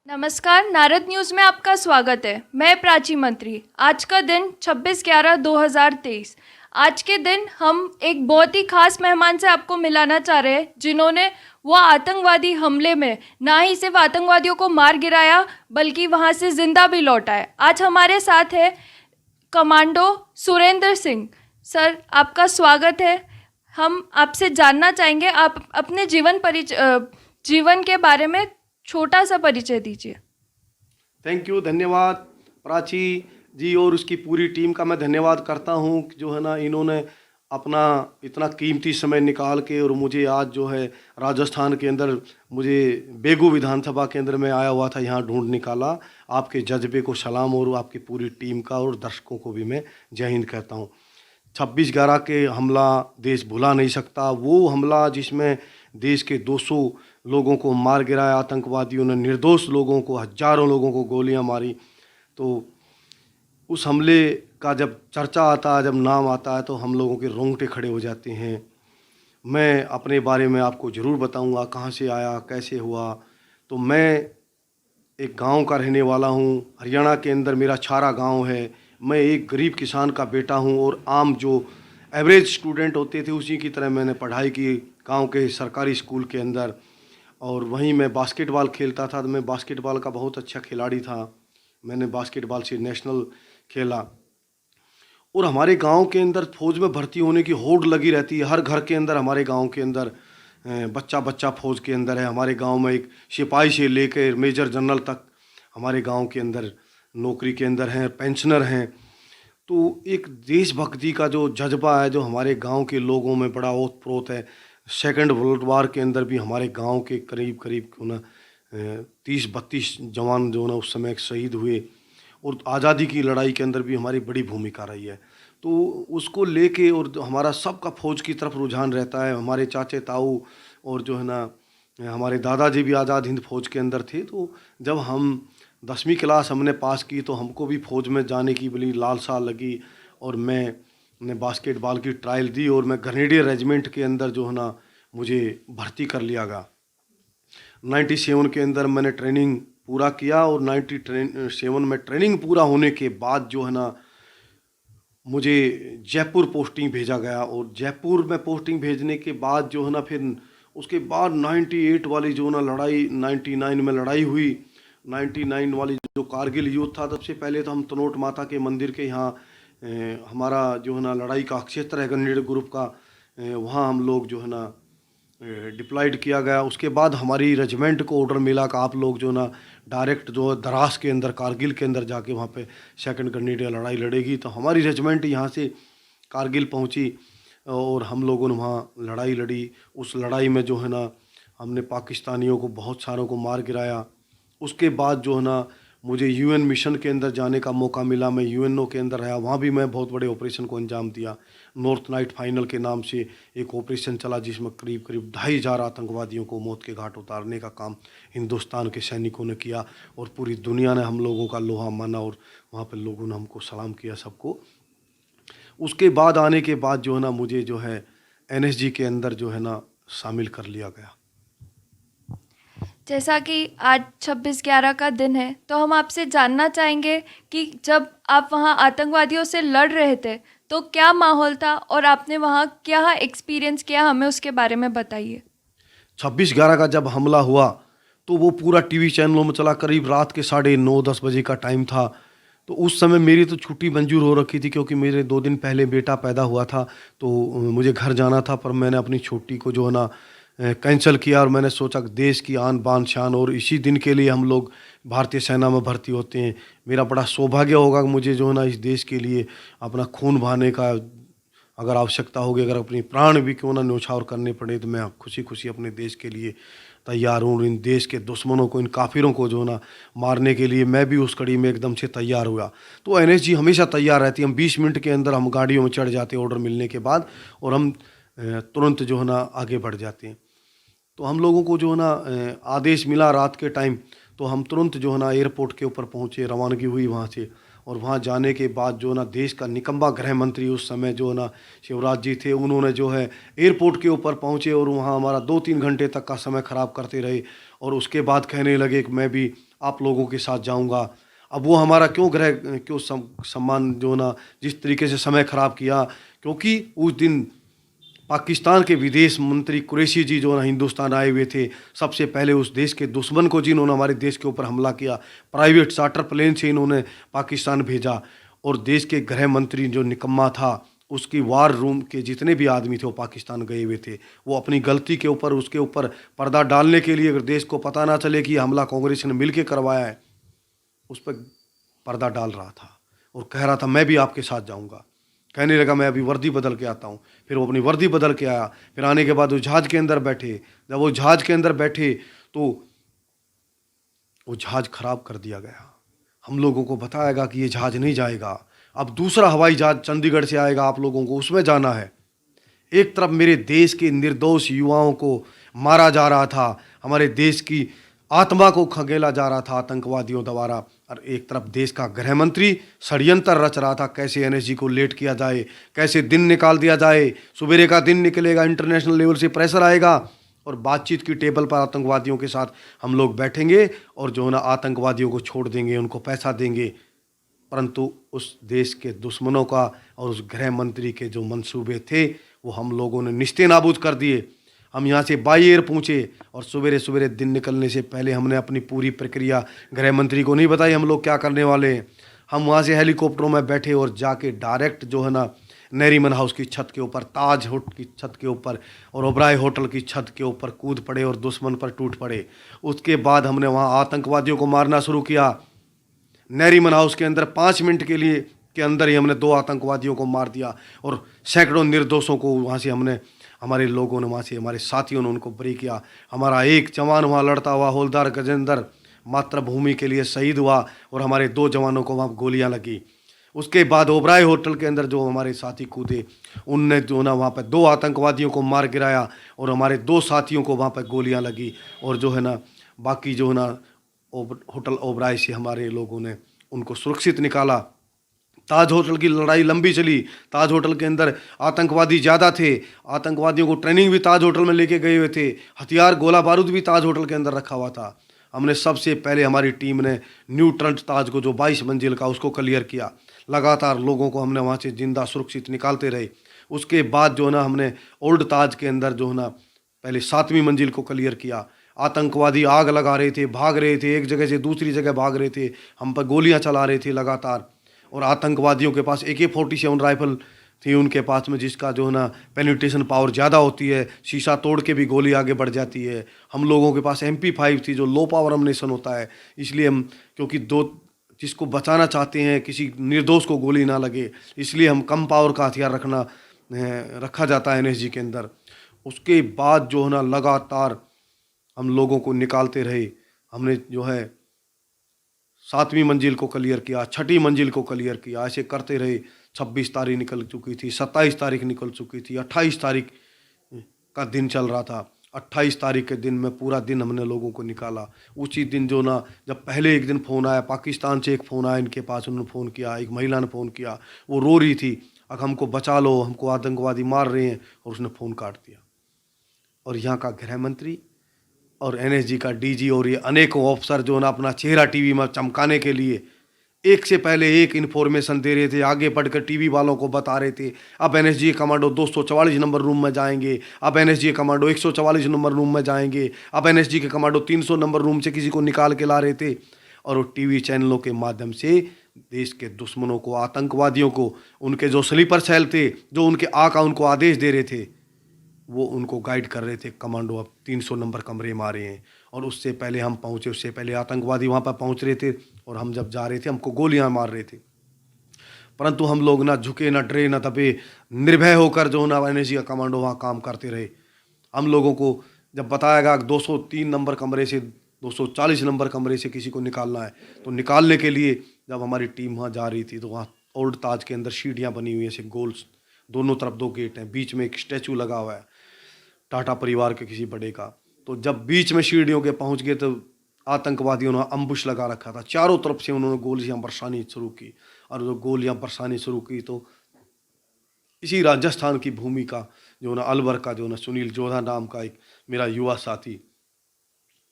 नमस्कार, नारद न्यूज़ में आपका स्वागत है। मैं प्राची मंत्री। आज का दिन 26/11/2023। आज के दिन हम एक बहुत ही खास मेहमान से आपको मिलाना चाह रहे हैं, जिन्होंने वो आतंकवादी हमले में ना ही सिर्फ आतंकवादियों को मार गिराया, बल्कि वहां से जिंदा भी लौटा है। आज हमारे साथ है कमांडो सुरेंद्र सिंह। सर, आपका स्वागत है। हम आपसे जानना चाहेंगे, आप अपने जीवन के बारे में छोटा सा परिचय दीजिए। थैंक यू, धन्यवाद प्राची जी और उसकी पूरी टीम का मैं धन्यवाद करता हूँ कि जो है ना इन्होंने अपना इतना कीमती समय निकाल के और मुझे आज जो है राजस्थान के अंदर मुझे बेगू विधानसभा के अंदर में आया हुआ था, यहाँ ढूंढ निकाला। आपके जज्बे को सलाम और आपकी पूरी टीम का और दर्शकों को भी मैं जय हिंद कहता हूँ। 26/11 के हमला देश भुला नहीं सकता। वो हमला जिसमें देश के 200 लोगों को मार गिराया आतंकवादियों ने, निर्दोष लोगों को, हजारों लोगों को गोलियां मारी। तो उस हमले का जब चर्चा आता है, जब नाम आता है, तो हम लोगों के रोंगटे खड़े हो जाते हैं। मैं अपने बारे में आपको ज़रूर बताऊंगा, कहाँ से आया, कैसे हुआ। तो मैं एक गांव का रहने वाला हूं, हरियाणा के अंदर मेरा छारा गांव है। मैं एक गरीब किसान का बेटा हूं और आम जो एवरेज स्टूडेंट होते थे उसी की तरह मैंने पढ़ाई की गांव के सरकारी स्कूल के अंदर। और वहीं मैं बास्केटबॉल खेलता था, तो मैं बास्केटबॉल का बहुत अच्छा खिलाड़ी था। मैंने बास्केटबॉल से नेशनल खेला। और हमारे गांव के अंदर फौज में भर्ती होने की होड़ लगी रहती है। हर घर के अंदर हमारे गांव के अंदर बच्चा बच्चा फौज के अंदर है। हमारे गांव में एक सिपाही से लेकर मेजर जनरल तक हमारे गांव के अंदर नौकरी के अंदर हैं, पेंशनर हैं। तो एक देशभक्ति का जो जज्बा है जो हमारे गांव के लोगों में बड़ा ओत प्रोत है। सेकंड वर्ल्ड वार के अंदर भी हमारे गांव के करीब करीब क्यों ना 30-32 जवान जो ना उस समय शहीद हुए। और आज़ादी की लड़ाई के अंदर भी हमारी बड़ी भूमिका रही है। तो उसको लेके और हमारा सबका फौज की तरफ रुझान रहता है। हमारे चाचे ताऊ और जो है ना हमारे दादाजी भी आज़ाद हिंद फौज के अंदर थे। तो जब हम 10वीं क्लास हमने पास की तो हमको भी फौज में जाने की बड़ी लालसा लगी। और मैंने बास्केटबॉल की ट्रायल दी और मैं ग्रेनेडियर रेजिमेंट के अंदर जो है ना मुझे भर्ती कर लिया गया। 97 के अंदर मैंने ट्रेनिंग पूरा किया और 97 में ट्रेनिंग पूरा होने के बाद जो है ना मुझे जयपुर पोस्टिंग भेजा गया। और जयपुर में पोस्टिंग भेजने के बाद जो है ना फिर उसके बाद 98 वाली जो ना लड़ाई, 99 में लड़ाई हुई। 99 वाली जो कारगिल युद्ध था, सबसे पहले तो हम तनोट माता के मंदिर के यहाँ हमारा जो है ना लड़ाई का क्षेत्र है ग्रेनेड ग्रुप का, वहाँ हम लोग जो है ना डिप्लॉयड किया गया। उसके बाद हमारी रेजिमेंट को ऑर्डर मिला कि आप लोग जो ना डायरेक्ट जो द्रास के अंदर कारगिल के अंदर जाके वहाँ पे सेकंड ग्रेनेडियर लड़ाई लड़ेगी। तो हमारी रेजिमेंट यहाँ से कारगिल पहुँची और हम लोगों ने वहाँ लड़ाई लड़ी। उस लड़ाई में जो है ना हमने पाकिस्तानियों को बहुत सारों को मार गिराया। उसके बाद जो है ना मुझे यूएन मिशन के अंदर जाने का मौका मिला। मैं यूएनओ के अंदर रहा, वहाँ भी मैं बहुत बड़े ऑपरेशन को अंजाम दिया। नॉर्थ नाइट फाइनल के नाम से एक ऑपरेशन चला जिसमें करीब करीब 2500 आतंकवादियों को मौत के घाट उतारने का काम हिंदुस्तान के सैनिकों ने किया। और पूरी दुनिया ने हम लोगों का लोहा माना और वहाँ पर लोगों ने हमको सलाम किया सबको। उसके बाद आने के बाद जो है ना मुझे जो है एनएसजी के अंदर जो है ना शामिल कर लिया गया। जैसा कि आज 26/11 का दिन है, तो हम आपसे जानना चाहेंगे कि जब आप वहाँ आतंकवादियों से लड़ रहे थे, तो क्या माहौल था और आपने वहाँ क्या एक्सपीरियंस किया, हमें उसके बारे में बताइए। 26/11 का जब हमला हुआ तो वो पूरा टीवी चैनलों में चला। करीब रात के 9:30-10 बजे का टाइम था। तो उस समय मेरी तो छुट्टी मंजूर हो रखी थी क्योंकि मेरे 2 दिन पहले बेटा पैदा हुआ था। तो मुझे घर जाना था, पर मैंने अपनी छुट्टी को जो है ना कैंसिल किया। और मैंने सोचा कि देश की आन बान शान और इसी दिन के लिए हम लोग भारतीय सेना में भर्ती होते हैं। मेरा बड़ा सौभाग्य होगा कि मुझे जो है ना इस देश के लिए अपना खून बहाने का अगर आवश्यकता होगी, अगर अपनी प्राण भी क्यों ना न्यौछावर करने पड़े, तो मैं खुशी खुशी अपने देश के लिए तैयार हूँ। इन देश के दुश्मनों को, इन काफिरों को जो ना मारने के लिए मैं भी उस कड़ी में एकदम से तैयार हुआ। तो एनएसजी हमेशा तैयार रहती है। हम 20 मिनट के अंदर हम गाड़ियों में चढ़ जाते हैं ऑर्डर मिलने के बाद, और हम तुरंत जो है ना आगे बढ़ जाते हैं। तो हम लोगों को जो है ना आदेश मिला रात के टाइम, तो हम तुरंत जो है ना एयरपोर्ट के ऊपर पहुँचे, रवानगी हुई वहाँ से। और वहाँ जाने के बाद जो ना देश का निकम्बा गृह मंत्री उस समय जो ना शिवराज जी थे, उन्होंने जो है एयरपोर्ट के ऊपर पहुँचे और वहाँ हमारा 2-3 घंटे तक का समय ख़राब करते रहे। और उसके बाद कहने लगे कि मैं भी आप लोगों के साथ जाऊंगा। अब वो हमारा क्यों ग्रह क्यों सम्मान जो ना जिस तरीके से समय खराब किया, क्योंकि उस दिन पाकिस्तान के विदेश मंत्री कुरैशी जी जो ना हिंदुस्तान आए हुए थे, सबसे पहले उस देश के दुश्मन को जिन्होंने हमारे देश के ऊपर हमला किया, प्राइवेट चार्टर प्लेन से इन्होंने पाकिस्तान भेजा। और देश के गृह मंत्री जो निकम्मा था, उसकी वार रूम के जितने भी आदमी थे वो पाकिस्तान गए हुए थे। वो अपनी गलती के ऊपर उसके ऊपर पर्दा डालने के लिए, अगर देश को पता ना चले कि ये हमला कांग्रेस ने मिल के करवाया है, उस पर पर्दा डाल रहा था और कह रहा था मैं भी आपके साथ जाऊंगा। कहने लगा मैं अभी वर्दी बदल के आता हूँ। फिर वो अपनी वर्दी बदल के आया। फिर आने के बाद वो जहाज के अंदर बैठे। जब वो जहाज के अंदर बैठे तो वो जहाज खराब कर दिया गया। हम लोगों को बताया गया कि ये जहाज नहीं जाएगा, अब दूसरा हवाई जहाज चंडीगढ़ से आएगा, आप लोगों को उसमें जाना है। एक तरफ मेरे देश के निर्दोष युवाओं को मारा जा रहा था, हमारे देश की आत्मा को खंगेला जा रहा था आतंकवादियों द्वारा, और एक तरफ देश का गृह मंत्री षड्यंत्र रच रहा था कैसे एनएसजी को लेट किया जाए, कैसे दिन निकाल दिया जाए। सुबेरे का दिन निकलेगा, इंटरनेशनल लेवल से प्रेशर आएगा और बातचीत की टेबल पर आतंकवादियों के साथ हम लोग बैठेंगे और जो है ना आतंकवादियों को छोड़ देंगे, उनको पैसा देंगे। परंतु उस देश के दुश्मनों का और उस गृह मंत्री के जो मंसूबे थे वो हम लोगों ने निस्ते नाबूद कर दिए। हम यहाँ से बाई एयर पहुँचे और सवेरे सवेरे दिन निकलने से पहले हमने अपनी पूरी प्रक्रिया गृह मंत्री को नहीं बताई हम लोग क्या करने वाले हैं। हम वहाँ से हेलीकॉप्टरों में बैठे और जाके डायरेक्ट जो है ना नरीमन हाउस की छत के ऊपर, ताज होटल की छत के ऊपर और ओबराय होटल की छत के ऊपर कूद पड़े और दुश्मन पर टूट पड़े। उसके बाद हमने वहाँ आतंकवादियों को मारना शुरू किया। नरीमन हाउस के अंदर 5 मिनट के अंदर ही हमने 2 आतंकवादियों को मार दिया और सैकड़ों निर्दोषों को वहाँ से हमारे लोगों ने वहाँ से, हमारे साथियों ने उनको बरी किया। हमारा एक जवान वहाँ लड़ता हुआ हवलदार गजेंद्र मातृभूमि के लिए शहीद हुआ और हमारे 2 जवानों को वहाँ गोलियाँ लगी। उसके बाद ओबराय होटल के अंदर जो हमारे साथी कूदे, उनने जो ना वहाँ पर 2 आतंकवादियों को मार गिराया और हमारे 2 साथियों को वहाँ पर गोलियाँ लगी। और जो है ना बाकी जो है ना होटल ओबराय से हमारे लोगों ने उनको सुरक्षित निकाला। ताज होटल की लड़ाई लंबी चली। ताज होटल के अंदर आतंकवादी ज़्यादा थे, आतंकवादियों को ट्रेनिंग भी ताज होटल में लेके गए हुए थे, हथियार गोला बारूद भी ताज होटल के अंदर रखा हुआ था। हमने सबसे पहले हमारी टीम ने न्यू ट्रंट ताज को जो 22 मंजिल का उसको क्लियर किया। लगातार लोगों को हमने वहाँ से जिंदा सुरक्षित निकालते रहे। उसके बाद जो है ना हमने ओल्ड ताज के अंदर जो है ना पहले 7वीं मंजिल को क्लियर किया। आतंकवादी आग लगा रहे थे, भाग रहे थे, एक जगह से दूसरी जगह भाग रहे थे, हम पर गोलियां चला रहे थे लगातार। और आतंकवादियों के पास AK-47 राइफल थी उनके पास में, जिसका जो है ना पेनिट्रेशन पावर ज़्यादा होती है, शीशा तोड़ के भी गोली आगे बढ़ जाती है। हम लोगों के पास MP5 थी जो लो पावर अम्युनिशन होता है, इसलिए हम क्योंकि जिसको बचाना चाहते हैं किसी निर्दोष को गोली ना लगे, इसलिए हम कम पावर का हथियार रखा जाता है NSG के अंदर। उसके बाद जो है ना लगातार हम लोगों को निकालते रहे। हमने जो है 7वीं मंजिल को क्लियर किया, 6ठी मंजिल को क्लियर किया, ऐसे करते रहे। 26 तारीख निकल चुकी थी, 27 तारीख निकल चुकी थी, 28 तारीख का दिन चल रहा था। 28 तारीख के दिन में पूरा दिन हमने लोगों को निकाला। उसी दिन जो ना जब पहले एक दिन फ़ोन आया पाकिस्तान से, एक फ़ोन आया इनके पास, उन्होंने फ़ोन किया, एक महिला ने फ़ोन किया, वो रो रही थी, अब हमको बचा लो, हमको आतंकवादी मार रहे हैं, और उसने फ़ोन काट दिया। और यहाँ का गृह मंत्री और NSG का DG और ये अनेकों ऑफिसर जो ना अपना चेहरा टीवी में चमकाने के लिए एक से पहले एक इन्फॉर्मेशन दे रहे थे, आगे बढ़कर टीवी वालों को बता रहे थे। अब NSG कमांडो 244 नंबर रूम में जाएंगे, अब NSG कमांडो 144 नंबर रूम में जाएंगे, अब NSG के कमांडो 300 नंबर रूम से किसी को निकाल के ला रहे थे। और वो टीवी चैनलों के माध्यम से देश के दुश्मनों को, आतंकवादियों को, उनके जो स्लीपर सेल थे, जो उनके आका उनको आदेश दे रहे थे, वो उनको गाइड कर रहे थे, कमांडो अब 300 नंबर कमरे में आ रहे हैं। और उससे पहले हम पहुँचे, उससे पहले आतंकवादी वहाँ पर पहुँच रहे थे, और हम जब जा रहे थे हमको गोलियां मार रहे थे। परंतु हम लोग ना झुके, ना डरे, ना दबे, निर्भय होकर जो ना NSG का कमांडो वहाँ काम करते रहे। हम लोगों को जब बताया गया 203 नंबर कमरे से 240 नंबर कमरे से किसी को निकालना है, तो निकालने के लिए जब हमारी टीम वहाँ जा रही थी तो वहाँ ओल्ड ताज के अंदर सीढ़ियाँ बनी हुई हैं, गोल्स, दोनों तरफ 2 गेट हैं, बीच में एक स्टैचू लगा हुआ है टाटा परिवार के किसी बड़े का। तो जब बीच में सीढ़ियों के पहुंच गए तो आतंकवादियों ने अम्बुश लगा रखा था, चारों तरफ से उन्होंने गोलियां बरसानी शुरू की। और जो गोलियां बरसानी शुरू की तो इसी राजस्थान की भूमि का जो ना अलवर का जो ना सुनील जोधा नाम का एक मेरा युवा साथी,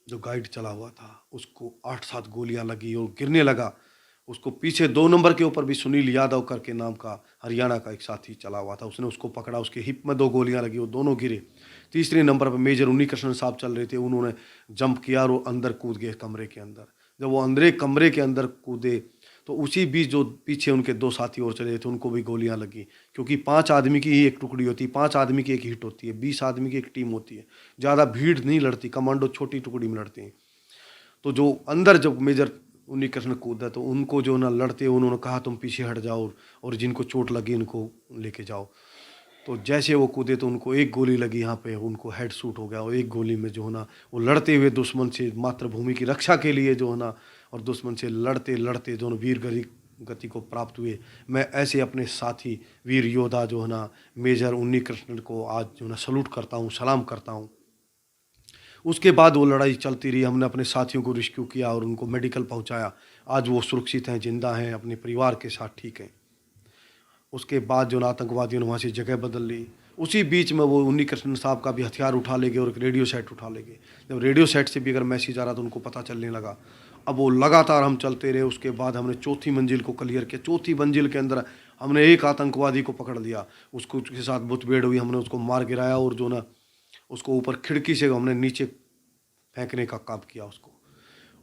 जो गाइड चला हुआ था उसको 8-7 गोलियां लगी और गिरने लगा। उसको पीछे 2 नंबर के ऊपर भी सुनील यादव करके नाम का हरियाणा का एक साथी चला हुआ था, उसने उसको पकड़ा, उसके हिप में 2 गोलियां लगी, वो दोनों गिरे। तीसरे नंबर पर मेजर उन्नी कृष्णन साहब चल रहे थे, उन्होंने जंप किया और वो अंदर कूद गए कमरे के अंदर। जब वो अंदर कमरे के अंदर कूदे तो उसी बीच जो पीछे उनके 2 साथी और चले थे उनको भी गोलियां लगी, क्योंकि 5 आदमी की ही एक टुकड़ी होती है, 5 आदमी की एक हिट होती है, 20 आदमी की एक टीम होती है, ज़्यादा भीड़ नहीं लड़ती, कमांडो छोटी टुकड़ी में लड़ते हैं। तो जो अंदर जब मेजर उन्नी कृष्ण कूदा तो उनको जो ना लड़ते उन्होंने कहा तुम पीछे हट जाओ और जिनको चोट लगी उनको लेके जाओ। तो जैसे वो कूदे तो उनको एक गोली लगी यहाँ पे, उनको हेड शूट हो गया और एक गोली में जो है ना वो लड़ते हुए दुश्मन से मातृभूमि की रक्षा के लिए जो है ना और दुश्मन से लड़ते लड़ते दोनों वीर गति को प्राप्त हुए। मैं ऐसे अपने साथी वीर योद्धा जो है ना मेजर उन्नी कृष्णन को आज जो है ना सलूट करता हूँ, सलाम करता हूँ। उसके बाद वो लड़ाई चलती रही, हमने अपने साथियों को रेस्क्यू किया और उनको मेडिकल पहुंचाया। आज वो सुरक्षित हैं, जिंदा हैं, अपने परिवार के साथ ठीक हैं। उसके बाद जो आतंकवादियों ने वहाँ से जगह बदल ली। उसी बीच में वो उन्नी कृष्णन साहब का भी हथियार उठा ले गए और एक रेडियो सेट उठा ले गए। जब रेडियो सेट से भी अगर मैसेज आ रहा तो उनको पता चलने लगा। अब वो लगातार हम चलते रहे। उसके बाद हमने चौथी मंजिल को क्लियर किया। चौथी मंजिल के अंदर हमने एक आतंकवादी को पकड़ लिया, उसको उसके साथ मुठभेड़ हुई, हमने उसको मार गिराया और जो ना उसको ऊपर खिड़की से हमने नीचे फेंकने का काम किया उसको।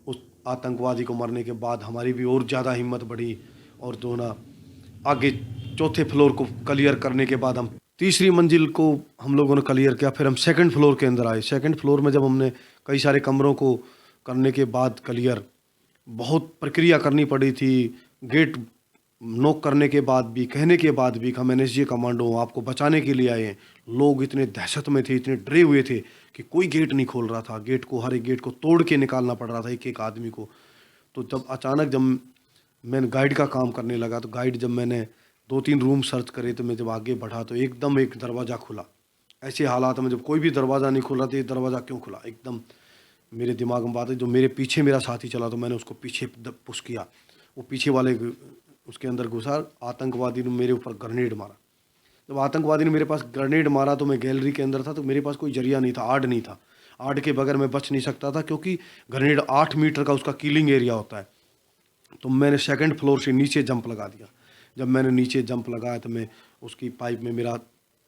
उस आतंकवादी को मरने के बाद हमारी भी और ज़्यादा हिम्मत बढ़ी और जो ना आगे चौथे फ्लोर को क्लियर करने के बाद हम तीसरी मंजिल को हम लोगों ने क्लियर किया। फिर हम सेकंड फ्लोर के अंदर आए। सेकंड फ्लोर में जब हमने कई सारे कमरों को करने के बाद क्लियर, बहुत प्रक्रिया करनी पड़ी थी। गेट नॉक करने के बाद भी, कहने के बाद भी हम एनएसजी कमांडो आपको बचाने के लिए आए हैं। लोग इतने दहशत में थे, इतने डरे हुए थे कि कोई गेट नहीं खोल रहा था। गेट को, हर एक गेट को तोड़ के निकालना पड़ रहा था एक एक आदमी को। तो जब अचानक जब मैंने गाइड का काम करने लगा तो गाइड जब मैंने 2-3 रूम सर्च करे तो मैं जब आगे बढ़ा तो एकदम एक दरवाज़ा खुला। ऐसे हालात में जब कोई भी दरवाज़ा नहीं खुल रहा था, ये दरवाज़ा क्यों खुला? एकदम मेरे दिमाग में बात है। जो मेरे पीछे मेरा साथी चला तो मैंने उसको पीछे पुश किया। वो पीछे वाले उसके अंदर घुसा। आतंकवादी ने मेरे ऊपर ग्रेनेड मारा। जब आतंकवादी ने मेरे पास ग्रेनेड मारा तो मैं गैलरी के अंदर था, तो मेरे पास कोई जरिया नहीं था, आड़ नहीं था। आड़ के बगैर मैं बच नहीं सकता था, क्योंकि ग्रेनेड 8 मीटर का उसका किलिंग एरिया होता है। तो मैंने सेकंड फ्लोर से नीचे जंप लगा दिया। जब मैंने नीचे जंप लगाया तो मैं उसकी पाइप में मेरा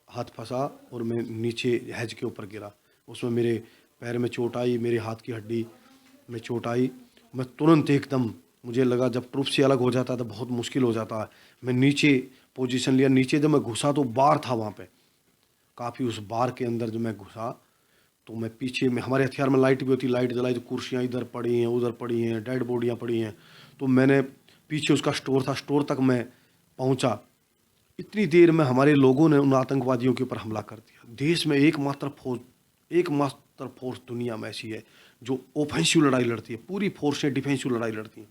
हाथ फंसा और मैं नीचे हैज के ऊपर गिरा। उसमें मेरे पैर में चोट आई, मेरे हाथ की हड्डी में चोट आई। मैं तुरंत एकदम, मुझे लगा जब ट्रूप से अलग हो जाता है तो बहुत मुश्किल हो जाता है। मैं नीचे पोजीशन लिया। नीचे जब मैं घुसा तो बार था वहाँ पे काफ़ी। उस बार के अंदर जब मैं घुसा तो मैं पीछे में, हमारे हथियार में लाइट भी होती, लाइट जलाई तो कुर्सियाँ इधर पड़ी हैं, उधर पड़ी हैं, डेड बॉडियाँ पड़ी हैं। तो मैंने पीछे उसका स्टोर था, स्टोर तक मैं पहुंचा। इतनी देर में हमारे लोगों ने उन आतंकवादियों के ऊपर हमला कर दिया। देश में एकमात्र फोर्स दुनिया में ऐसी है जो ऑफेंसिव लड़ाई लड़ती है। पूरी फोर्सें डिफेंसिव लड़ाई लड़ती हैं।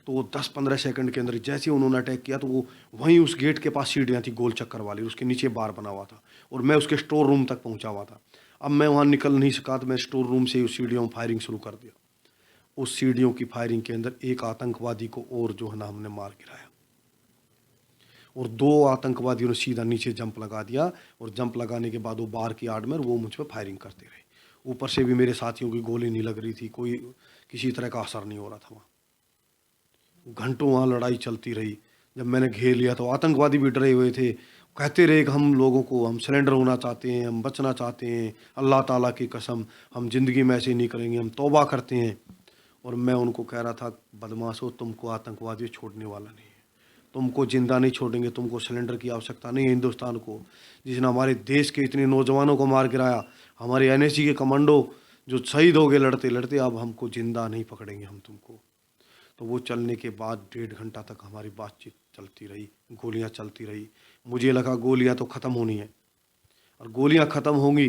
तो वो 10-15 सेकंड के अंदर जैसे उन्होंने अटैक किया तो वो वहीं उस गेट के पास सीढ़ियाँ थी गोल चक्कर वाली, उसके नीचे बार बना हुआ था और मैं उसके स्टोर रूम तक पहुंचा हुआ था। अब मैं वहाँ निकल नहीं सका तो मैं स्टोर रूम से उस सीढ़ियों में फायरिंग शुरू कर दिया। उस सीढ़ियों की फायरिंग के अंदर एक आतंकवादी को और जो है ना हमने मार गिराया और 2 आतंकवादियों ने सीधा नीचे जंप लगा दिया। और जंप लगाने के बाद वो बार की आड़ में वो मुझ पर फायरिंग करते रहे। ऊपर से भी मेरे साथियों की गोली नहीं लग रही थी, कोई किसी तरह का असर नहीं हो रहा था। वहाँ घंटों वहाँ लड़ाई चलती रही। जब मैंने घेर लिया तो आतंकवादी भी डरे हुए थे, कहते रहे कि हम लोगों को, हम सरेंडर होना चाहते हैं, हम बचना चाहते हैं, अल्लाह ताला की कसम हम ज़िंदगी में ऐसे नहीं करेंगे, हम तौबा करते हैं। और मैं उनको कह रहा था, बदमाशों, तुमको आतंकवादी छोड़ने वाला नहीं है, तुमको जिंदा नहीं छोड़ेंगे, तुमको सिलेंडर की आवश्यकता नहीं है हिंदुस्तान को, जिसने हमारे देश के इतने नौजवानों को मार गिराया। हमारे एनएसजी के कमांडो जो शहीद हो गए लड़ते लड़ते, अब हमको जिंदा नहीं पकड़ेंगे हम तुमको। तो वो चलने के बाद 1.5 घंटा तक हमारी बातचीत चलती रही, गोलियां चलती रही। मुझे लगा गोलियां तो ख़त्म होनी है और गोलियां ख़त्म होंगी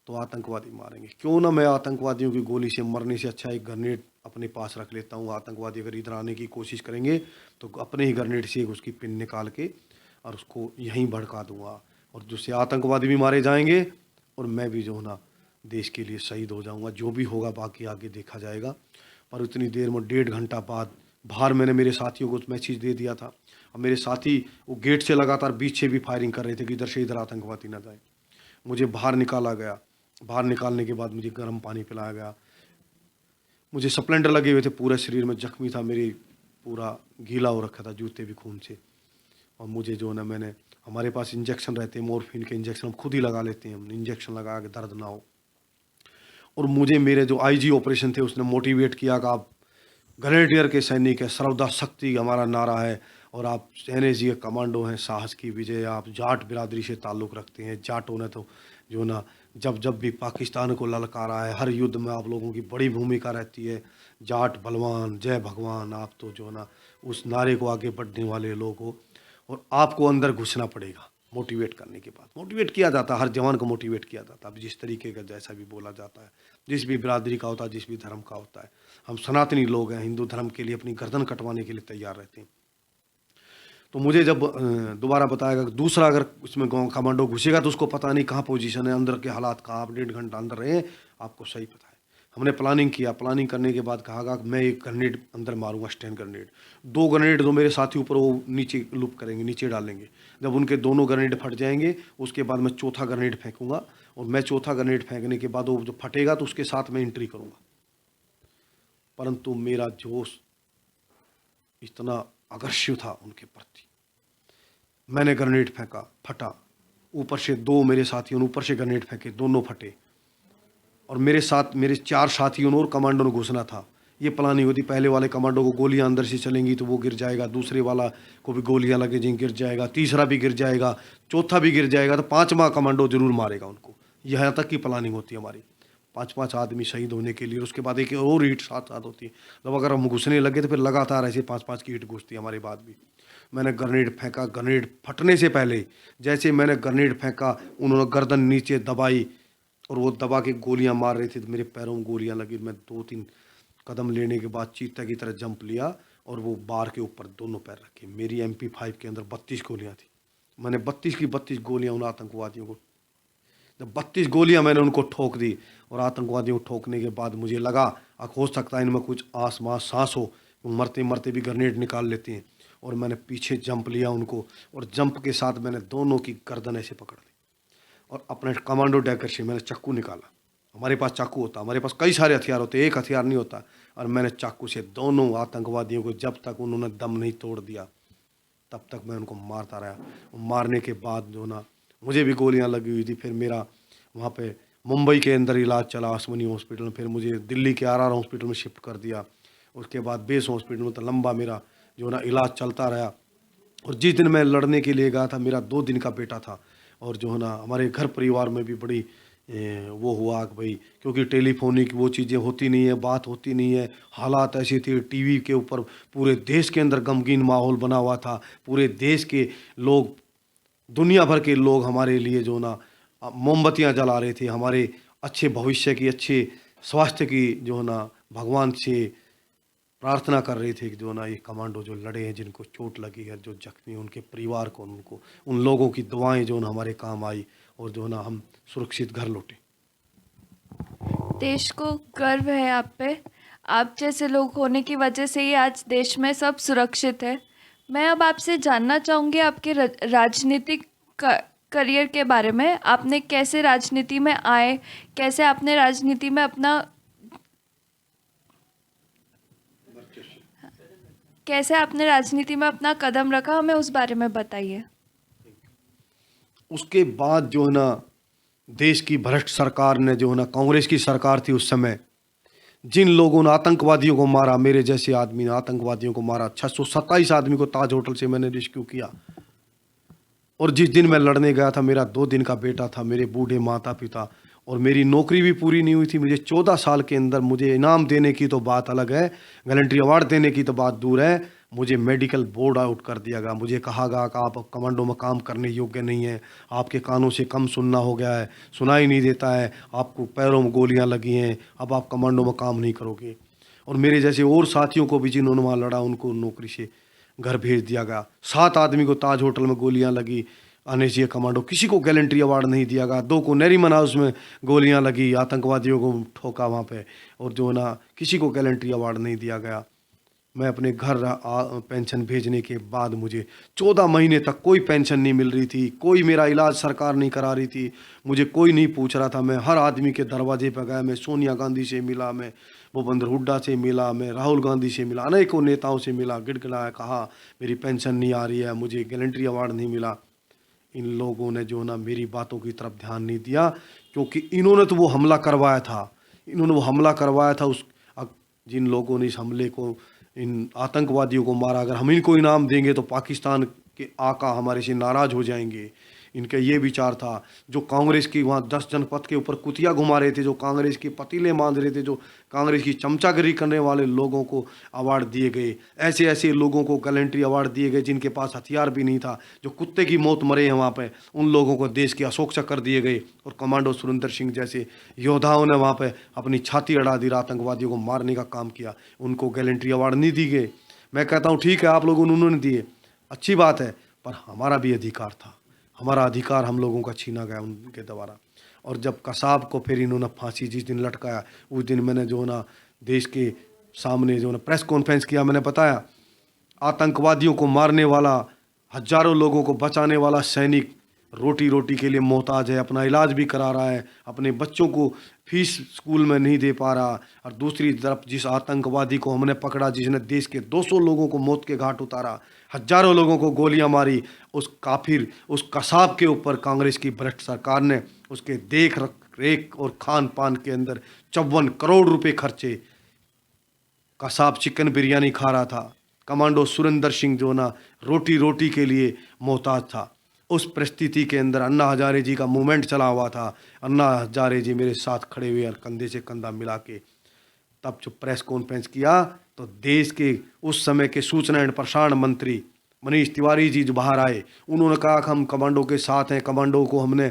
तो आतंकवादी मारेंगे। क्यों ना मैं आतंकवादियों की गोली से मरने से अच्छा एक ग्रेनेड अपने पास रख लेता हूँ। आतंकवादी अगर इधर आने की कोशिश करेंगे तो अपने ही ग्रेनेड से उसकी पिन निकाल के और उसको यहीं भड़का दूंगा, और जिससे आतंकवादी भी मारे जाएंगे और मैं भी जो है ना देश के लिए शहीद हो जाऊंगा। जो भी होगा बाकी आगे देखा जाएगा। पर उतनी देर में 1.5 घंटा बाद बाहर मैंने मेरे साथियों को मैसेज दे दिया था और मेरे साथी वो गेट से लगातार बीच से भी फायरिंग कर रहे थे कि इधर से इधर आतंकवादी ना जाए। मुझे बाहर निकाला गया। बाहर निकालने के बाद मुझे गर्म पानी पिलाया गया। मुझे स्प्लेंडर लगे हुए थे, पूरे शरीर में जख्मी था, मेरी पूरा गीला हो रखा था, जूते भी खून से। और मुझे जो ना मैंने हमारे पास इंजेक्शन रहते हैं, मॉर्फिन के इंजेक्शन हम खुद ही लगा लेते हैं, हम इंजेक्शन लगा के दर्द ना हो। और मुझे मेरे जो आईजी ऑपरेशन थे उसने मोटिवेट किया कि आप ग्रेनेडियर के सैनिक है, सर्वदा शक्ति हमारा नारा है, और आप एनएसजी के कमांडो हैं, साहस की विजय। आप जाट बिरादरी से ताल्लुक़ रखते हैं, जाटों ने तो जो ना जब जब भी पाकिस्तान को ललकारा है, हर युद्ध में आप लोगों की बड़ी भूमिका रहती है। जाट बलवान, जय भगवान, आप तो जो ना उस नारे को आगे बढ़ने वाले लोग हो, और आपको अंदर घुसना पड़ेगा। मोटिवेट करने के बाद मोटिवेट किया जाता है, हर जवान को मोटिवेट किया जाता है। अब जिस तरीके का जैसा भी बोला जाता है, जिस भी बिरादरी का होता है, जिस भी धर्म का होता है, हम सनातनी लोग हैं, हिंदू धर्म के लिए अपनी गर्दन कटवाने के लिए तैयार रहते हैं। तो मुझे जब दोबारा बताया कि दूसरा अगर उसमें गाँव कमांडो घुसेगा तो उसको पता नहीं कहाँ पोजीशन है, अंदर के हालात कहाँ, आप 1.5 घंटा अंदर रहे, आपको सही पता है। हमने प्लानिंग किया, प्लानिंग करने के बाद कहा कि मैं एक ग्रेनेड अंदर मारूंगा, स्टैंड ग्रेनेड। 2 ग्रेनेड जो मेरे साथी ऊपर वो नीचे लूप करेंगे, नीचे डालेंगे। जब उनके दोनों ग्रेनेड फट जाएंगे, उसके बाद मैं चौथा ग्रेनेड फेंकूंगा, और मैं चौथा ग्रेनेड फेंकने के बाद वो जो फटेगा तो उसके साथ मैं एंट्री करूंगा। परंतु मेरा जोश इतना अग्रेसिव था उनके प्रति। मैंने ग्रेनेड फेंका, फटा, ऊपर से 2 मेरे साथियों ने ऊपर से ग्रेनेड फेंके, दोनों फटे। और मेरे साथ मेरे 4 साथियों ने और कमांडो ने घुसना था। ये प्लानिंग होती, पहले वाले कमांडो को गोलियां अंदर से चलेंगी तो वो गिर जाएगा, दूसरे वाला को भी गोलियां लगे जिन गिर जाएगा, तीसरा भी गिर जाएगा, चौथा भी गिर जाएगा, तो 5वां कमांडो जरूर मारेगा उनको। यहाँ तक की प्लानिंग होती है हमारी, 5-5 आदमी शहीद होने के लिए। उसके बाद एक और ईंट साथ साथ होती है। जब अगर हम घुसने लगे तो फिर लगातार ऐसे 5-5 की ईंट घुसती है हमारे बाद भी। मैंने ग्रेनेड फेंका, ग्रेनेड फटने से पहले जैसे मैंने ग्रेनेड फेंका, उन्होंने गर्दन नीचे दबाई और वो दबा के गोलियां मार रहे थे, तो मेरे पैरों में गोलियां लगी। मैं 2-3 कदम लेने के बाद चीता की तरह जंप लिया और वो बार के ऊपर दोनों पैर रखे। मेरी MP5 के अंदर 32 गोलियां थी। मैंने 32 की 32 गोलियां उन आतंकवादियों को, जब 32 गोलियां मैंने उनको ठोक दी, और आतंकवादियों को ठोकने के बाद मुझे लगा हो सकता है इनमें कुछ आसमास सांस हो, मरते मरते भी ग्रेनेड निकाल लेते हैं। और मैंने पीछे जंप लिया उनको, और जंप के साथ मैंने दोनों की गर्दन ऐसे पकड़ ली, और अपने कमांडो डैगर से मैंने चाकू निकाला। हमारे पास चाकू होता, हमारे पास कई सारे हथियार होते, एक हथियार नहीं होता। और मैंने चाकू से दोनों आतंकवादियों को, जब तक उन्होंने दम नहीं तोड़ दिया तब तक मैं उनको मारता रहा। मारने के बाद जो ना मुझे भी गोलियां लगी हुई थी। फिर मेरा वहाँ पे मुंबई के अंदर इलाज चला, आसमानी हॉस्पिटल में। फिर मुझे दिल्ली के RR हॉस्पिटल में शिफ्ट कर दिया। उसके बाद बेस हॉस्पिटल में तो लंबा मेरा जो ना इलाज चलता रहा। और जिस दिन मैं लड़ने के लिए गया था, मेरा 2 दिन का बेटा था। और जो है ना हमारे घर परिवार में भी बड़ी वो हुआ कि भाई, क्योंकि टेलीफोनिक वो चीज़ें होती नहीं है, बात होती नहीं है, हालात ऐसी थी। टीवी के ऊपर पूरे देश के अंदर गमगीन माहौल बना हुआ था। पूरे देश के लोग, दुनिया भर के लोग हमारे लिए जो ना मोमबत्तियां जला रहे थे, हमारे अच्छे भविष्य की, अच्छे स्वास्थ्य की जो है ना भगवान से प्रार्थना कर रहे थे कि जो ना ये कमांडो जो लड़े हैं, जिनको चोट लगी है, जो जख्मी, उनके परिवार को, उनको, उन लोगों की दुआएं जो ना हमारे काम आई, और जो ना हम सुरक्षित घर लौटे। देश को गर्व है आप पे। आप जैसे लोग होने की वजह से ही आज देश में सब सुरक्षित है। मैं अब आपसे जानना चाहूँगी आपके राजनीतिक करियर के बारे में। आपने कैसे राजनीति में आए, कैसे आपने राजनीति में अपना कदम रखा, हमें उस बारे में बताइए। उसके बाद जो है ना देश की भ्रष्ट सरकार ने, जो है ना कांग्रेस की सरकार थी उस समय, जिन लोगों ने आतंकवादियों को मारा, मेरे जैसे आदमी ने आतंकवादियों को मारा। 627 आदमी को ताज होटल से मैंने रेस्क्यू किया। और जिस दिन मैं लड़ने गया था, मेरा 2 दिन का बेटा था, मेरे बूढ़े माता पिता, और मेरी नौकरी भी पूरी नहीं हुई थी। मुझे 14 साल के अंदर मुझे इनाम देने की तो बात अलग है, गैलेंट्री अवार्ड देने की तो बात दूर है, मुझे मेडिकल बोर्ड आउट कर दिया गया। मुझे कहा गया कि आप कमांडो में काम करने योग्य नहीं है, आपके कानों से कम सुनना हो गया है, सुनाई नहीं देता है, आपको पैरों में गोलियां लगी हैं, अब आप कमांडो में काम नहीं करोगे। और मेरे जैसे और साथियों को भी जिन्होंने वहाँ लड़ा, उनको नौकरी से घर भेज दिया गया। 7 आदमी को ताज होटल में गोलियां लगी, अनएशिया कमांडो, किसी को गैलेंट्री अवार्ड नहीं दिया गया। 2 को नरीमन हाउस में गोलियां लगी, आतंकवादियों को ठोका वहाँ पे, और जो ना किसी को गैलेंट्री अवार्ड नहीं दिया गया। मैं अपने घर पेंशन भेजने के बाद मुझे 14 महीने तक कोई पेंशन नहीं मिल रही थी, कोई मेरा इलाज सरकार नहीं करा रही थी, मुझे कोई नहीं पूछ रहा था। मैं हर आदमी के दरवाजे पर गया, मैं सोनिया गांधी से मिला, मैं भूपेंद्र हुड्डा से मिला, मैं राहुल गांधी से मिला, अनेकों नेताओं से मिला, गिड़गिड़ाया, कहा मेरी पेंशन नहीं आ रही है, मुझे गैलेंट्री अवार्ड नहीं मिला। इन लोगों ने जो ना मेरी बातों की तरफ ध्यान नहीं दिया, क्योंकि इन्होंने तो वो हमला करवाया था, इन्होंने वो हमला करवाया था। जिन लोगों ने इस हमले को, इन आतंकवादियों को मारा, अगर हम इनको इनाम देंगे तो पाकिस्तान के आका हमारे से नाराज़ हो जाएंगे। इनका ये विचार था। जो कांग्रेस की वहाँ 10 जनपद के ऊपर कुतिया घुमा रहे थे, जो कांग्रेस के पतीले बांध रहे थे, जो कांग्रेस की चमचागिरी करने वाले लोगों को अवार्ड दिए गए। ऐसे ऐसे लोगों को गैलेंट्री अवार्ड दिए गए जिनके पास हथियार भी नहीं था, जो कुत्ते की मौत मरे हैं वहाँ पे, उन लोगों को देश के अशोक चक्र दिए गए। और कमांडो सुरेंद्र सिंह जैसे योद्धाओं ने वहाँ पे अपनी छाती अड़ा दी, आतंकवादियों को मारने का काम किया, उनको गैलेंट्री अवार्ड नहीं दी गए। मैं कहता हूँ ठीक है, आप लोगों ने उन्होंने दिए, अच्छी बात है, पर हमारा भी अधिकार था, हमारा अधिकार हम लोगों का छीना गया उनके द्वारा। और जब कसाब को फिर इन्होंने फांसी जिस दिन लटकाया, उस दिन मैंने जो ना देश के सामने जो ना प्रेस कॉन्फ्रेंस किया, मैंने बताया आतंकवादियों को मारने वाला, हजारों लोगों को बचाने वाला सैनिक रोटी रोटी के लिए मोहताज है, अपना इलाज भी करा रहा है, अपने बच्चों को फीस स्कूल में नहीं दे पा रहा। और दूसरी तरफ जिस आतंकवादी को हमने पकड़ा, जिसने देश के 200 लोगों को मौत के घाट उतारा, हजारों लोगों को गोलियां मारी, उस काफिर, उस कसाब के ऊपर कांग्रेस की भ्रष्ट सरकार ने उसके देख रेख और खान पान के अंदर 54 करोड़ रुपए खर्चे। कसाब चिकन बिरयानी खा रहा था, कमांडो सुरेंद्र सिंह जो ना रोटी रोटी के लिए मोहताज था। उस परिस्थिति के अंदर अन्ना हजारे जी का मूवमेंट चला हुआ था, अन्ना हजारे जी मेरे साथ खड़े हुए और कंधे से कंधा मिला के तब जो प्रेस कॉन्फ्रेंस किया, तो देश के उस समय के सूचना एवं प्रसारण मंत्री मनीष तिवारी जी जो बाहर आए, उन्होंने कहा कि हम कमांडो के साथ हैं, कमांडो को हमने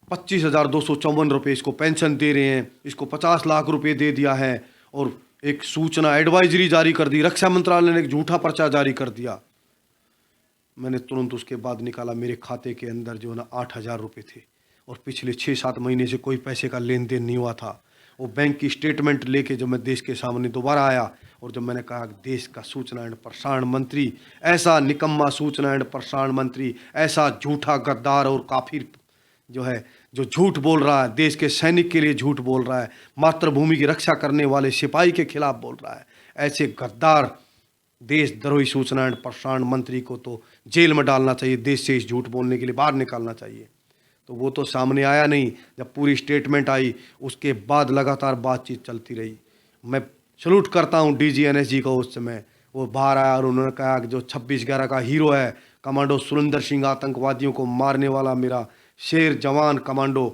25,254 रुपये इसको पेंशन दे रहे हैं, इसको 50 लाख रुपए दे दिया है, और एक सूचना एडवाइजरी जारी कर दी, रक्षा मंत्रालय ने एक झूठा पर्चा जारी कर दिया। मैंने तुरंत उसके बाद निकाला, मेरे खाते के अंदर जो ना 8,000 रुपये थे, और पिछले 6-7 महीने से कोई पैसे का लेन देन नहीं हुआ था। वो बैंक की स्टेटमेंट लेके जब मैं देश के सामने दोबारा आया, और जब मैंने कहा देश का सूचना एवं प्रसारण मंत्री, ऐसा निकम्मा सूचना एवं प्रसारण मंत्री, ऐसा झूठा गद्दार और काफिर जो है, जो झूठ बोल रहा है, देश के सैनिक के लिए झूठ बोल रहा है, मातृभूमि की रक्षा करने वाले सिपाही के खिलाफ बोल रहा है, ऐसे गद्दार देशद्रोही सूचना एवं प्रसारण मंत्री को तो जेल में डालना चाहिए, देश से इस झूठ बोलने के लिए बाहर निकालना चाहिए। तो वो तो सामने आया नहीं। जब पूरी स्टेटमेंट आई, उसके बाद लगातार बातचीत चलती रही। मैं सल्यूट करता हूँ डीजी NSG को। उस समय वो बाहर आया और उन्होंने कहा कि जो 26/11 का हीरो है कमांडो सुरेंद्र सिंह, आतंकवादियों को मारने वाला मेरा शेर जवान कमांडो,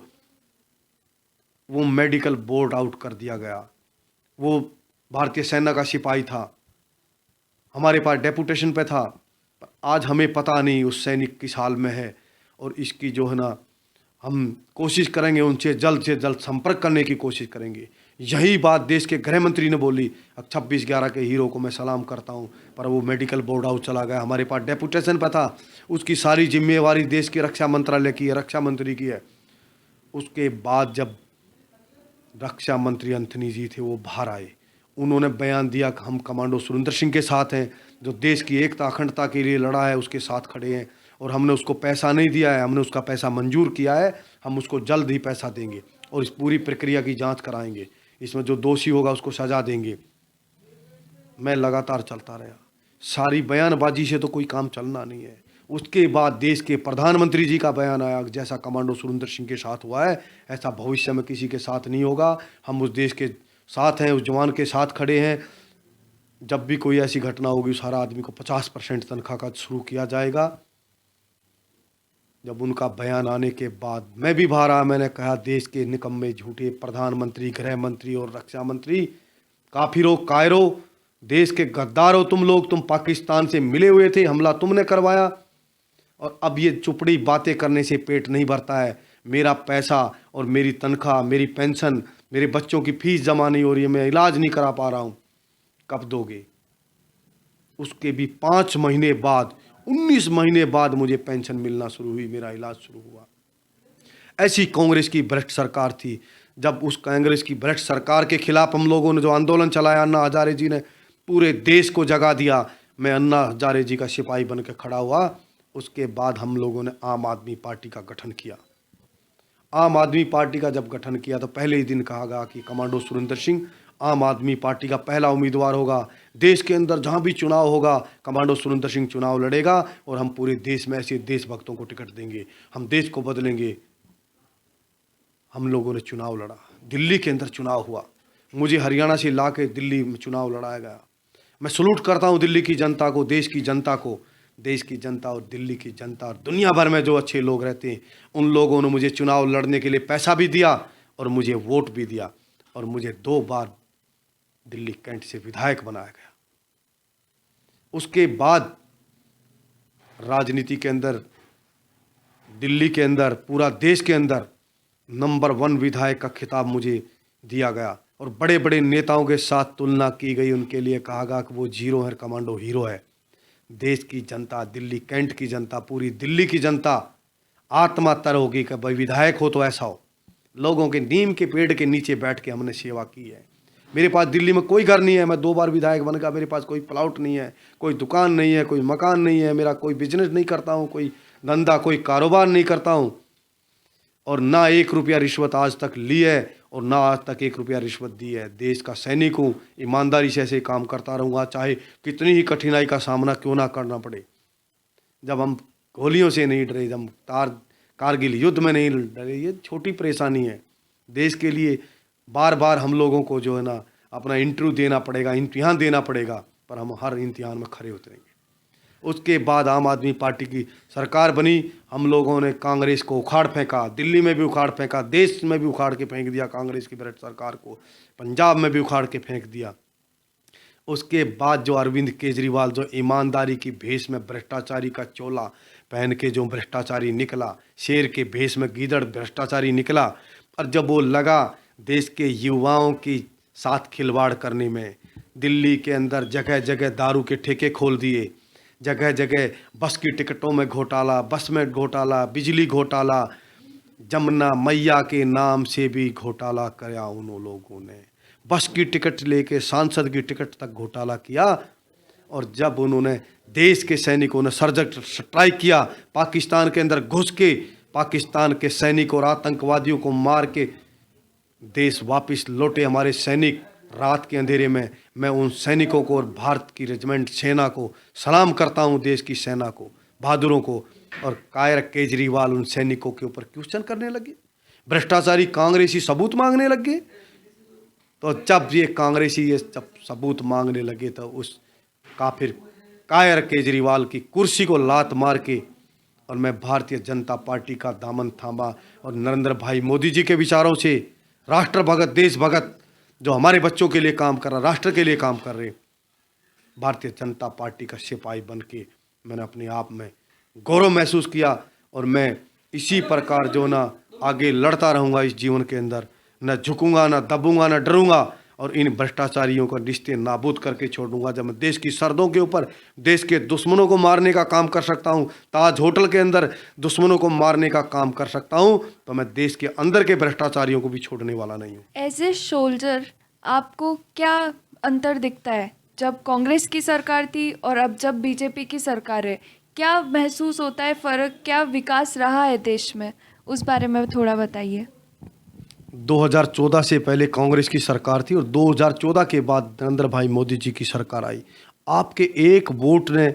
वो मेडिकल बोर्ड आउट कर दिया गया। वो भारतीय सेना का सिपाही था, हमारे पास डेपुटेशन पे था, पर आज हमें पता नहीं उस सैनिक किस हाल में है। और इसकी जो है ना, हम कोशिश करेंगे उनसे जल्द से जल्द संपर्क करने की कोशिश करेंगे। यही बात देश के गृह मंत्री ने बोली। अब 26/11 के हीरो को मैं सलाम करता हूं, पर वो मेडिकल बोर्ड आउट चला गया, हमारे पास डेपुटेशन पर था। उसकी सारी जिम्मेवारी देश के रक्षा मंत्रालय की है, रक्षा मंत्री की है। उसके बाद जब रक्षा मंत्री एंथनी जी थे, वो बाहर आए, उन्होंने बयान दिया कि हम कमांडो सुरेंद्र सिंह के साथ हैं, जो देश की एकता अखंडता के लिए लड़ा है, उसके साथ खड़े हैं। और हमने उसको पैसा नहीं दिया है, हमने उसका पैसा मंजूर किया है, हम उसको जल्द ही पैसा देंगे और इस पूरी प्रक्रिया की जांच कराएंगे, इसमें जो दोषी होगा उसको सजा देंगे। मैं लगातार चलता रहा, सारी बयानबाजी से तो कोई काम चलना नहीं है। उसके बाद देश के प्रधानमंत्री जी का बयान आया, जैसा कमांडो सुरेंद्र सिंह के साथ हुआ है ऐसा भविष्य में किसी के साथ नहीं होगा। हम उस देश के साथ हैं, उस जवान के साथ खड़े हैं। जब भी कोई ऐसी घटना होगी, उस हर आदमी को 50% तनख्वाह का शुरू किया जाएगा। जब उनका बयान आने के बाद मैं भी बाहर आया, मैंने कहा देश के निकम्मे झूठे प्रधानमंत्री, गृह मंत्री और रक्षा मंत्री, काफिरों, कायरों, देश के गद्दारों तुम लोग, तुम पाकिस्तान से मिले हुए थे, हमला तुमने करवाया, और अब ये चुपड़ी बातें करने से पेट नहीं भरता है। मेरा पैसा और मेरी तनख्वाह, मेरी पेंशन, मेरे बच्चों की फीस जमा नहीं हो रही है, मैं इलाज नहीं करा पा रहा हूँ, कब दोगे? उसके भी 5 महीने बाद, 19 महीने बाद मुझे पेंशन मिलना शुरू हुई, मेरा इलाज शुरू हुआ। ऐसी कांग्रेस की भ्रष्ट सरकार थी। जब उस कांग्रेस की भ्रष्ट सरकार के खिलाफ हम लोगों ने जो आंदोलन चलाया, अन्ना हजारे जी ने पूरे देश को जगा दिया। मैं अन्ना हजारे जी का सिपाही बन के खड़ा हुआ। उसके बाद हम लोगों ने आम आदमी पार्टी का गठन किया। आम आदमी पार्टी का जब गठन किया तो पहले ही दिन कहा गया कि कमांडो सुरेंद्र सिंह आम आदमी पार्टी का पहला उम्मीदवार होगा। देश के अंदर जहां भी चुनाव होगा कमांडो सुरेंद्र सिंह चुनाव लड़ेगा और हम पूरे देश में ऐसे देशभक्तों को टिकट देंगे, हम देश को बदलेंगे। हम लोगों ने चुनाव लड़ा, दिल्ली के अंदर चुनाव हुआ, मुझे हरियाणा से ला के दिल्ली में चुनाव लड़ाया गया। मैं सलूट करता हूँ दिल्ली की जनता को, देश की जनता को, देश की जनता और दिल्ली की जनता और दुनिया भर में जो अच्छे लोग रहते हैं उन लोगों ने मुझे चुनाव लड़ने के लिए पैसा भी दिया और मुझे वोट भी दिया और मुझे 2 बार दिल्ली कैंट से विधायक बनाया गया। उसके बाद राजनीति के अंदर, दिल्ली के अंदर, पूरा देश के अंदर नंबर 1 विधायक का खिताब मुझे दिया गया और बड़े बड़े नेताओं के साथ तुलना की गई। उनके लिए कहा गया कि वो जीरो है, कमांडो हीरो है। देश की जनता, दिल्ली कैंट की जनता, पूरी दिल्ली की जनता आत्मा तर होगी कि भाई विधायक हो तो ऐसा हो। लोगों के नीम के पेड़ के नीचे बैठ के हमने सेवा की है। मेरे पास दिल्ली में कोई घर नहीं है, मैं 2 बार विधायक बन गया। मेरे पास कोई प्लॉट नहीं है, कोई दुकान नहीं है, कोई मकान नहीं है, मेरा कोई बिजनेस नहीं करता हूँ, कोई धंधा, कोई कारोबार नहीं करता हूँ और ना 1 रुपया रिश्वत आज तक ली है और ना आज तक 1 रुपया रिश्वत दी है। देश का सैनिक हूँ, ईमानदारी से ऐसे काम करता रहूँगा, चाहे कितनी ही कठिनाई का सामना क्यों ना करना पड़े। जब हम गोलियों से नहीं डरे, जब कारगिल युद्ध में नहीं डरे, ये छोटी परेशानी है। देश के लिए बार बार हम लोगों को जो है ना अपना इंटरव्यू देना पड़ेगा, इम्तिहान देना पड़ेगा, पर हम हर इम्तिहान में खड़े उतरेंगे। उसके बाद आम आदमी पार्टी की सरकार बनी। हम लोगों ने कांग्रेस को उखाड़ फेंका, दिल्ली में भी उखाड़ फेंका, देश में भी उखाड़ के फेंक दिया कांग्रेस की भ्रष्ट सरकार को, पंजाब में भी उखाड़ के फेंक दिया। उसके बाद जो अरविंद केजरीवाल जो ईमानदारी की भेष में भ्रष्टाचारी का चोला पहन के जो भ्रष्टाचारी निकला, शेर के भेष में गीदड़ भ्रष्टाचारी निकला, और जब वो लगा देश के युवाओं के साथ खिलवाड़ करने में, दिल्ली के अंदर जगह जगह दारू के ठेके खोल दिए, जगह जगह बस की टिकटों में घोटाला, बस में घोटाला, बिजली घोटाला, जमुना मैया के नाम से भी घोटाला किया उन लोगों ने। बस की टिकट लेके सांसद की टिकट तक घोटाला किया। और जब उन्होंने देश के सैनिकों ने सर्जिकल स्ट्राइक किया, पाकिस्तान के अंदर घुस के पाकिस्तान के सैनिक और आतंकवादियों को मार के देश वापस लौटे हमारे सैनिक रात के अंधेरे में, मैं उन सैनिकों को और भारत की रेजिमेंट सेना को सलाम करता हूं, देश की सेना को, बहादुरों को। और कायर केजरीवाल उन सैनिकों के ऊपर क्वेश्चन करने लगे, भ्रष्टाचारी कांग्रेसी सबूत मांगने लगे। तो जब ये कांग्रेसी ये जब सबूत मांगने लगे तो उस काफिर कायर केजरीवाल की कुर्सी को लात मार के और मैं भारतीय जनता पार्टी का दामन थामा और नरेंद्र भाई मोदी जी के विचारों से, राष्ट्र भगत, देश भगत जो हमारे बच्चों के लिए काम कर रहा, राष्ट्र के लिए काम कर रहे, भारतीय जनता पार्टी का सिपाही बन के मैंने अपने आप में गौरव महसूस किया। और मैं इसी प्रकार जो ना आगे लड़ता रहूँगा इस जीवन के अंदर, न झुकूंगा, न दबूंगा, न डरूंगा और इन भ्रष्टाचारियों को रिश्ते नाबूद करके छोड़ूंगा। जब मैं देश की सरहदों के ऊपर देश के दुश्मनों को मारने का काम कर सकता हूं, ताज होटल के अंदर दुश्मनों को मारने का काम कर सकता हूं, तो मैं देश के अंदर के भ्रष्टाचारियों को भी छोड़ने वाला नहीं हूं। एज ए सोल्जर आपको क्या अंतर दिखता है जब कांग्रेस की सरकार थी और अब जब बीजेपी की सरकार है? क्या महसूस होता है फ़र्क? क्या विकास रहा है देश में? उस बारे में थोड़ा बताइए। 2014 से पहले कांग्रेस की सरकार थी और 2014 के बाद नरेंद्र भाई मोदी जी की सरकार आई। आपके एक वोट ने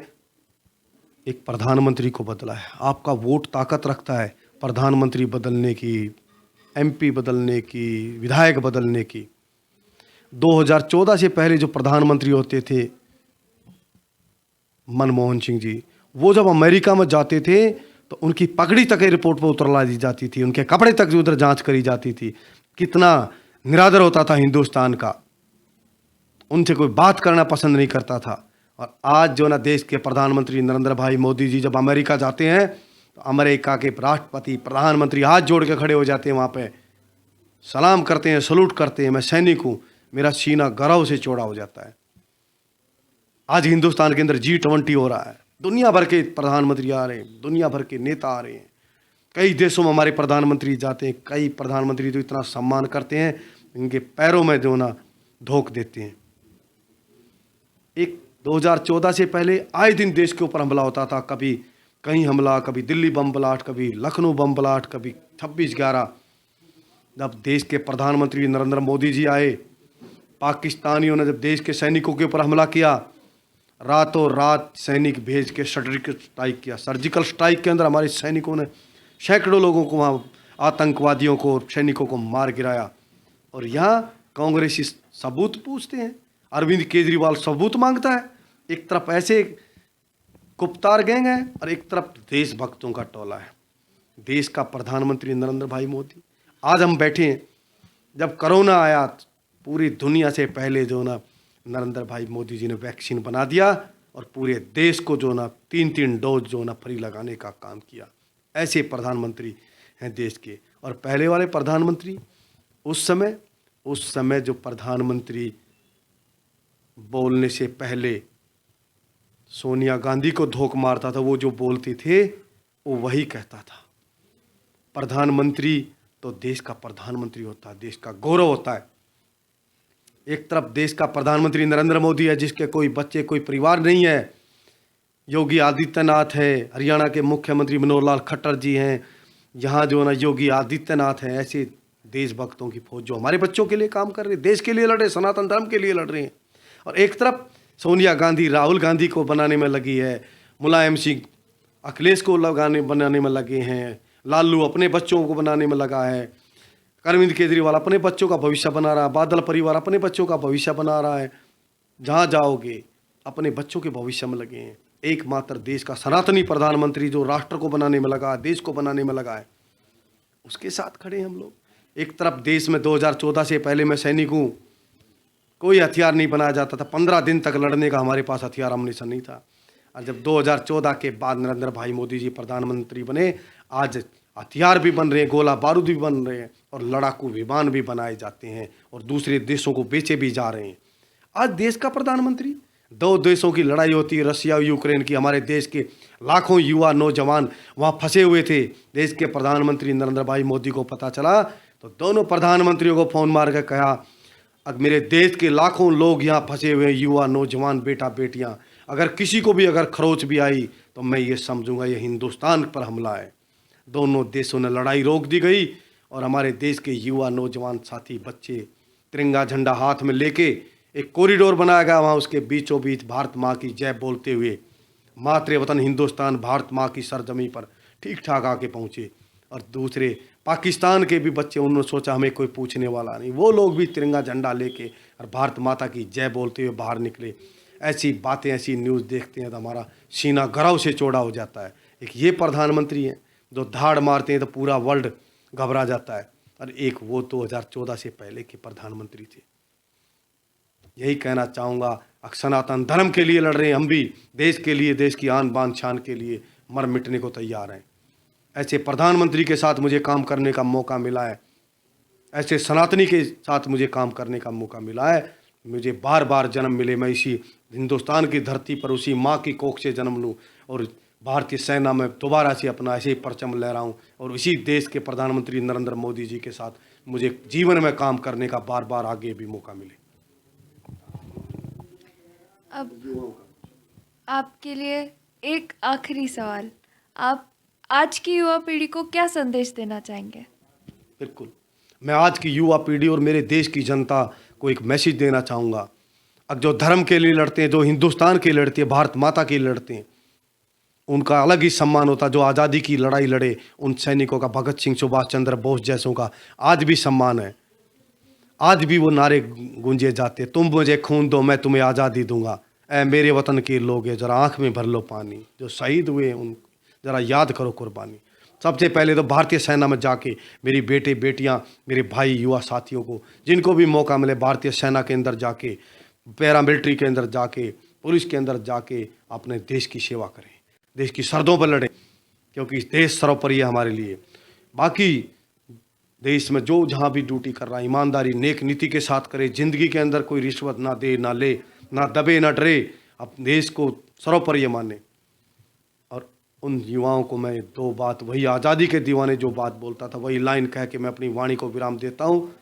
एक प्रधानमंत्री को बदला है। आपका वोट ताकत रखता है प्रधानमंत्री बदलने की, एमपी बदलने की, विधायक बदलने की। 2014 से पहले जो प्रधानमंत्री होते थे मनमोहन सिंह जी, वो जब अमेरिका में जाते थे तो उनकी पगड़ी तक रिपोर्ट पर उतरला दी जाती थी, उनके कपड़े तक उधर जांच करी जाती थी। कितना निरादर होता था हिंदुस्तान का, उनसे कोई बात करना पसंद नहीं करता था। और आज जो ना देश के प्रधानमंत्री नरेंद्र भाई मोदी जी जब अमेरिका जाते हैं तो अमेरिका के राष्ट्रपति, प्रधानमंत्री हाथ जोड़ के खड़े हो जाते हैं, वहाँ पे सलाम करते हैं, सलूट करते हैं। मैं सैनिक हूँ, मेरा सीना गर्व से चौड़ा हो जाता है। आज हिंदुस्तान के अंदर G20 हो रहा है, दुनिया भर के प्रधानमंत्री आ रहे हैं, दुनिया भर के नेता आ रहे हैं, कई देशों में हमारे प्रधानमंत्री जाते हैं। कई प्रधानमंत्री तो इतना सम्मान करते हैं, इनके पैरों में जो ना धोख देते हैं। एक 2014 से पहले आए दिन देश के ऊपर हमला होता था, कभी कहीं हमला, कभी दिल्ली बम ब्लास्ट, कभी लखनऊ बम ब्लास्ट, कभी 26/11। जब देश के प्रधानमंत्री नरेंद्र मोदी जी आए, पाकिस्तानियों ने जब देश के सैनिकों के ऊपर हमला किया, रातों रात सैनिक भेज के सर्जिकल स्ट्राइक किया। सर्जिकल स्ट्राइक के अंदर हमारे सैनिकों ने सैकड़ों लोगों को, वहाँ आतंकवादियों को, सैनिकों को मार गिराया। और यहाँ कांग्रेसी सबूत पूछते हैं, अरविंद केजरीवाल सबूत मांगता है। एक तरफ ऐसे गुप्तार गैंग है और एक तरफ देशभक्तों का टोला है। देश का प्रधानमंत्री नरेंद्र भाई मोदी, आज हम बैठे हैं, जब कोरोना आया पूरी दुनिया से पहले जो ना नरेंद्र भाई मोदी जी ने वैक्सीन बना दिया और पूरे देश को जो ना 3-3 डोज जो ना फ्री लगाने का काम किया। ऐसे प्रधानमंत्री हैं देश के। और पहले वाले प्रधानमंत्री, उस समय जो प्रधानमंत्री बोलने से पहले सोनिया गांधी को धोख मारता था, वो जो बोलते थे वो वही कहता था। प्रधानमंत्री तो देश का प्रधानमंत्री होता है, देश का गौरव होता है। एक तरफ देश का प्रधानमंत्री नरेंद्र मोदी है, जिसके कोई बच्चे, कोई परिवार नहीं है। योगी आदित्यनाथ है, हरियाणा के मुख्यमंत्री मनोहर लाल खट्टर जी हैं, यहाँ जो है ना योगी आदित्यनाथ हैं। ऐसे देशभक्तों की फौज जो हमारे बच्चों के लिए काम कर रहे हैं, देश के लिए लड़ रहे, सनातन धर्म के लिए लड़ रहे हैं। और एक तरफ सोनिया गांधी राहुल गांधी को बनाने में लगी है, मुलायम सिंह अखिलेश को बनाने में लगे हैं, लालू अपने बच्चों को बनाने में लगा है, अरविंद केजरीवाल अपने बच्चों का भविष्य बना रहा है, बादल परिवार अपने बच्चों का भविष्य बना रहा है। जहाँ जाओगे अपने बच्चों के भविष्य में लगे हैं। एकमात्र देश का सनातनी प्रधानमंत्री जो राष्ट्र को बनाने में लगा है, देश को बनाने में लगा है, उसके साथ खड़े हैं हम लोग। एक तरफ देश में 2014 से पहले मैं सैनिक हूँ, कोई हथियार नहीं बनाया जाता था, 15 दिन तक लड़ने का हमारे पास हथियार अम्युनिशन नहीं था। और जब 2014 के बाद नरेंद्र भाई मोदी जी प्रधानमंत्री बने, आज हथियार भी बन रहे हैं, गोला बारूद भी बन रहे हैं और लड़ाकू विमान भी बनाए जाते हैं और दूसरे देशों को बेचे भी जा रहे हैं। आज देश का प्रधानमंत्री, 2 देशों की लड़ाई होती है, रशिया और यूक्रेन की, हमारे देश के लाखों युवा नौजवान वहाँ फंसे हुए थे। देश के प्रधानमंत्री नरेंद्र भाई मोदी को पता चला तो दोनों प्रधानमंत्रियों को फ़ोन मार कर कहा, अब मेरे देश के लाखों लोग यहाँ फंसे हुए हैं, युवा नौजवान बेटा बेटियाँ, अगर किसी को भी अगर खरोच भी आई तो मैं ये समझूंगा ये हिंदुस्तान पर हमला है। दोनों देशों ने लड़ाई रोक दी गई और हमारे देश के युवा नौजवान साथी बच्चे तिरंगा झंडा हाथ में लेके एक कॉरिडोर बनाया गया, वहाँ उसके बीचों बीच भारत माँ की जय बोलते हुए मातृ वतन हिंदुस्तान भारत माँ की सरजमी पर ठीक ठाक आके पहुँचे। और दूसरे पाकिस्तान के भी बच्चे, उन्होंने सोचा हमें कोई पूछने वाला नहीं, वो लोग भी तिरंगा झंडा लेके और भारत माता की जय बोलते हुए बाहर निकले। ऐसी बातें, ऐसी न्यूज़ देखते हैं तो हमारा सीना गर्व से चौड़ा हो जाता है। एक ये प्रधानमंत्री हैं जो धाड़ मारते हैं तो पूरा वर्ल्ड घबरा जाता है, और एक वो 2014 से पहले के प्रधानमंत्री थे। यही कहना चाहूँगा, सनातन धर्म के लिए लड़ रहे हैं हम भी, देश के लिए, देश की आन बान शान के लिए मर मिटने को तैयार हैं। ऐसे प्रधानमंत्री के साथ मुझे काम करने का मौका मिला है, ऐसे सनातनी के साथ मुझे काम करने का मौका मिला है। मुझे बार बार जन्म मिले, मैं इसी हिंदुस्तान की धरती पर उसी माँ की कोख से जन्म लूँ और भारतीय सेना में दोबारा से अपना ऐसे ही परचम लहराऊं और इसी देश के प्रधानमंत्री नरेंद्र मोदी जी के साथ मुझे जीवन में काम करने का बार बार आगे भी मौका मिले। अब आपके लिए एक आखिरी सवाल, आप आज की युवा पीढ़ी को क्या संदेश देना चाहेंगे? बिल्कुल, मैं आज की युवा पीढ़ी और मेरे देश की जनता को एक मैसेज देना चाहूँगा। अब जो धर्म के लिए लड़ते हैं, जो हिंदुस्तान के लिए लड़ते हैं, भारत माता के लिए लड़ते हैं, उनका अलग ही सम्मान होता है। जो आज़ादी की लड़ाई लड़े, उन सैनिकों का, भगत सिंह, सुभाष चंद्र बोस जैसों का आज भी सम्मान है। आज भी वो नारे गूंजे जाते, तुम मुझे खून दो मैं तुम्हें आज़ादी दूंगा, ऐ मेरे वतन के लोग हैं जरा आँख में भर लो पानी, जो शहीद हुए उन जरा याद करो कुर्बानी। सबसे पहले तो भारतीय सेना में जाके मेरी बेटे बेटियां, मेरे भाई युवा साथियों को जिनको भी मौका मिले भारतीय सेना के अंदर जाके, पैरामिलिट्री के अंदर जाके, पुलिस के अंदर जाके अपने देश की सेवा करें, देश की सरहदों पर लड़ें, क्योंकि देश सर्वोपरि है हमारे लिए। बाकी देश में जो जहाँ भी ड्यूटी कर रहा है ईमानदारी नेक नीति के साथ करे, ज़िंदगी के अंदर कोई रिश्वत ना दे, ना ले, ना दबे, ना डरे, अपने देश को सर्वोपरि माने। और उन युवाओं को मैं 2 बात, वही आज़ादी के दीवाने जो बात बोलता था, वही लाइन कह के मैं अपनी वाणी को विराम देता हूँ।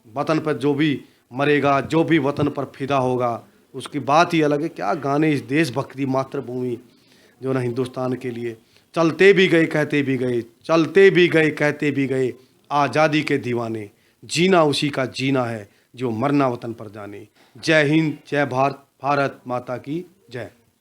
वतन पर जो भी मरेगा, जो भी वतन पर फिदा होगा, उसकी बात ही अलग है। क्या गाने इस देशभक्ति मातृभूमि जो ना हिंदुस्तान के लिए, चलते भी गए कहते भी गए, चलते भी गए कहते भी गए, आज़ादी के दीवाने, जीना उसी का जीना है जो मरना वतन पर जाने। जय हिंद, जय भारत, भारत माता की जय।